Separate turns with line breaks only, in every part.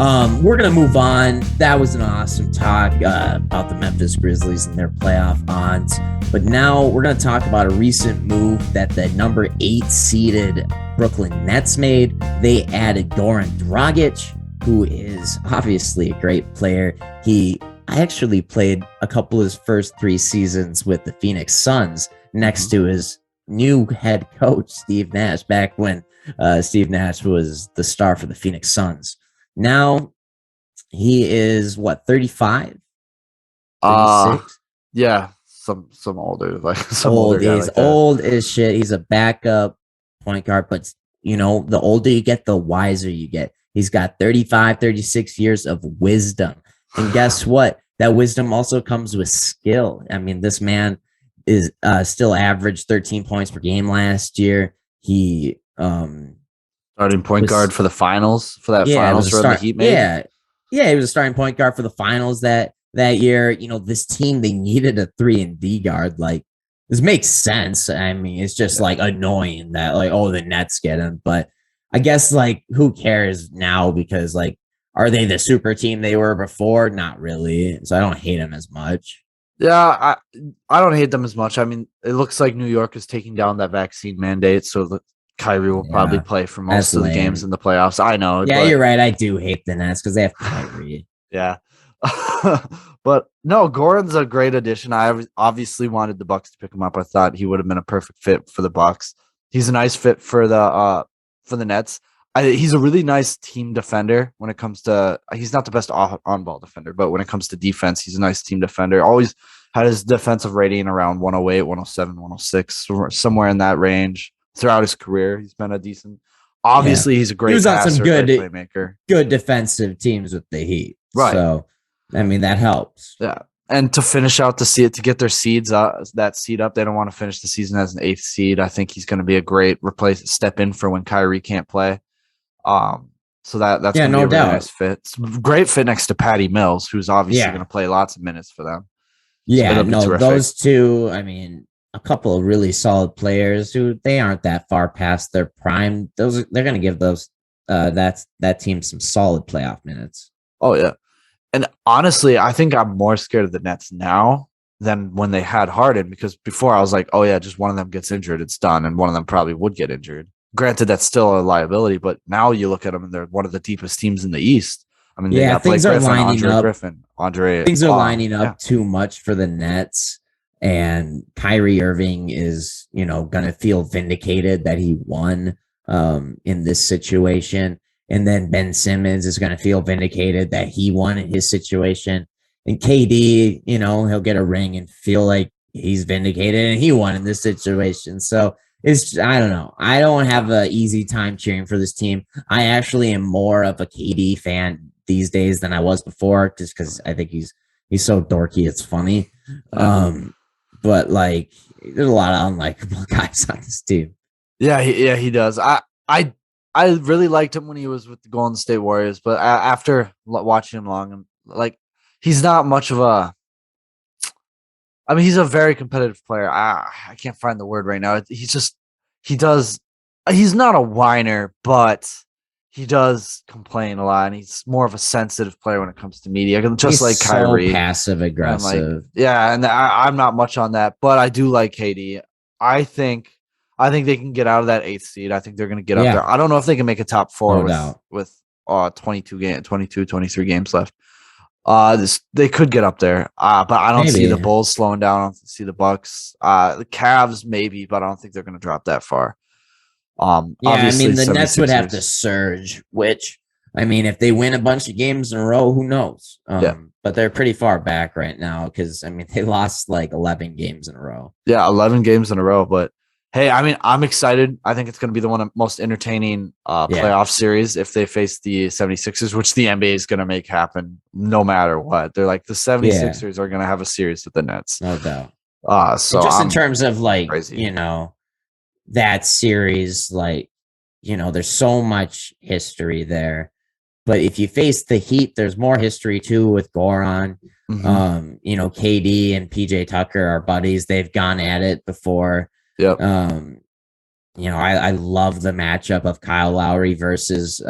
We're going to move on. That was an awesome talk about the Memphis Grizzlies and their playoff odds. But now we're going to talk about a recent move that the number 8 seeded Brooklyn Nets made. They added Goran Dragic, who is obviously a great player. I actually played a couple of his first 3 seasons with the Phoenix Suns next to his new head coach, Steve Nash, back when Steve Nash was the star for the Phoenix Suns. Now he is 35, 36?
Yeah, some older, like some
old.
older guy
He's
like that.
old as shit. He's a backup point guard, but the older you get, the wiser you get. He's got 35, 36 years of wisdom. And guess what? That wisdom also comes with skill. I mean, this man is still averaged 13 points per game last year. He
starting point guard for the finals, for that finals run the Heat made.
Yeah, he was a starting point guard for the finals that year. This team, they needed a 3-and-D guard. Like, this makes sense. I mean, it's just like annoying that the Nets get him, but I guess who cares now, because are they the super team they were before? Not really. So I don't hate them as much.
Yeah, I don't hate them as much. I mean, it looks like New York is taking down that vaccine mandate, so Kyrie will probably play for most of the games in the playoffs. I know.
Yeah, you're right. I do hate the Nets because they have Kyrie.
Yeah. But no, Goran's a great addition. I obviously wanted the Bucks to pick him up. I thought he would have been a perfect fit for the Bucks. He's a nice fit for the Nets. He's a really nice team defender when it comes to. He's not the best on-ball defender, but when it comes to defense, he's a nice team defender. Always had his defensive rating around 108, 107, 106, somewhere in that range throughout his career. He's been a decent. Obviously, he's a great. He was on some good playmaker,
good defensive teams with the Heat,
right?
So, I mean, that helps.
Yeah, and to finish out to get their seeds, that seed up, they don't want to finish the season as an 8th seed. I think he's going to be a great step in for when Kyrie can't play. So that's gonna be a really nice fit. It's a great fit next to Patty Mills, who's obviously going to play lots of minutes for them.
Yeah, those two. I mean, a couple of really solid players who they aren't that far past their prime. They're going to give that team some solid playoff minutes.
Oh yeah, and honestly, I think I'm more scared of the Nets now than when they had Harden, because before I was like, oh yeah, just one of them gets injured, it's done, and one of them probably would get injured. Granted, that's still a liability, but now you look at them and they're one of the deepest teams in the East. I mean, they got
things
Blake
are
Griffin,
lining up. Things are lining up
yeah.
too much for the Nets, and Kyrie Irving is, going to feel vindicated that he won in this situation, and then Ben Simmons is going to feel vindicated that he won in his situation, and KD, he'll get a ring and feel like he's vindicated and he won in this situation. So. I don't know. I don't have an easy time cheering for this team. I actually am more of a KD fan these days than I was before, just because I think he's so dorky. It's funny. But there's a lot of unlikable guys on this team.
Yeah, he does. I really liked him when he was with the Golden State Warriors, but after watching him long, he's not much of a. I mean, he's a very competitive player. I can't find the word right now. He's not a whiner, but he does complain a lot, and he's more of a sensitive player when it comes to media, just
he's
like Kyrie.
So passive aggressive.
And I'm not much on that, but I do like KD. I think they can get out of that 8th seed. I think they're going to get up there. I don't know if they can make a top 4 with 23 games left. They could get up there, but I don't see the Bulls slowing down. I don't see the Bucks. The Cavs maybe, but I don't think they're going to drop that far.
I mean, the Nets would have to surge, which, I mean, if they win a bunch of games in a row, who knows? But they're pretty far back right now because, I mean, they lost 11 games in a row.
Yeah, 11 games in a row, but hey, I mean, I'm excited. I think it's going to be the one of most entertaining playoff series if they face the 76ers, which the NBA is going to make happen no matter what. They're like, the 76ers are going to have a series with the Nets.
No doubt.
So
just in terms of
crazy.
That series, there's so much history there. But if you face the Heat, there's more history too with Goran. KD and PJ Tucker are buddies. They've gone at it before.
Yep.
I love the matchup of Kyle Lowry versus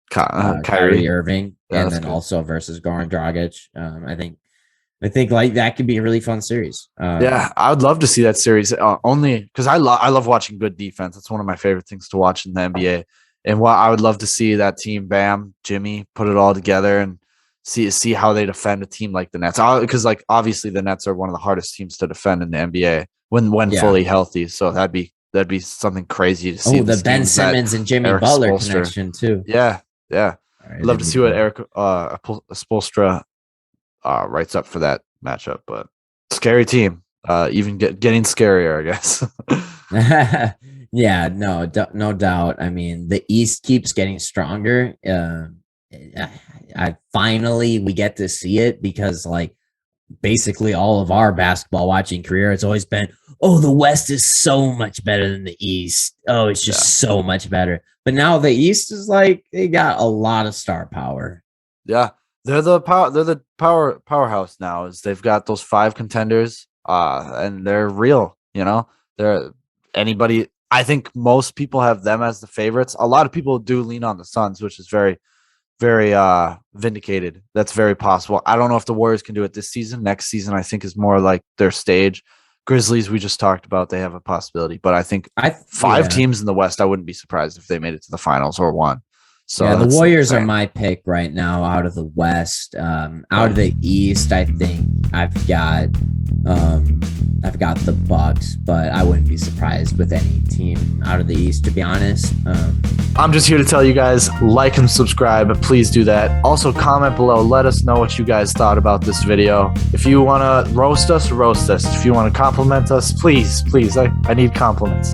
Kyrie.
Irving,
Yeah,
and
that's
then
good.
also versus Goran Dragic. I think like that could be a really fun series.
Yeah, I would love to see that series. Only because I love watching good defense. It's one of my favorite things to watch in the NBA. And what I would love to see that team, Bam, Jimmy, put it all together and see how they defend a team like the Nets. Because like obviously the Nets are one of the hardest teams to defend in the NBA when
Yeah.
fully healthy. So that'd be something crazy to see.
Oh, the
The
Ben
schemes that
Simmons and Jimmy
Eric
Butler
Spoelstra.
connection too.
Yeah, yeah.
All right,
I'd love to
that'd be
see what
cool.
Eric Spoelstra writes up for that matchup. But scary team. Even getting scarier, I guess.
Yeah, no doubt. I mean, the East keeps getting stronger. I finally we get to see it because like basically all of our basketball watching career has always been, oh, the West is so much better than the East. Oh, it's
Yeah.
just so much better. But now the East is like they got a lot of star power.
Yeah, they're the powerhouse now. Is they've got those 5 contenders, and they're real. You know, they're anybody. I think most people have them as the favorites. A lot of people do lean on the Suns, which is very vindicated. That's very possible. I don't know if the Warriors can do it this season. Next season, I think is more like their stage. Grizzlies, we just talked about, they have a possibility, but I think five
Yeah.
teams in the West, I wouldn't be surprised if they made it to the finals or won. So
Yeah, the
that's
Warriors are
insane.
my pick right now out of the West. Out of the East, I think I've got the Bucks, but I wouldn't be surprised with any team out of the East, to be honest.
I'm just here to tell you guys, like and subscribe. Please do that. Also, comment below. Let us know what you guys thought about this video. If you want to roast us, roast us. If you want to compliment us, please, I need compliments.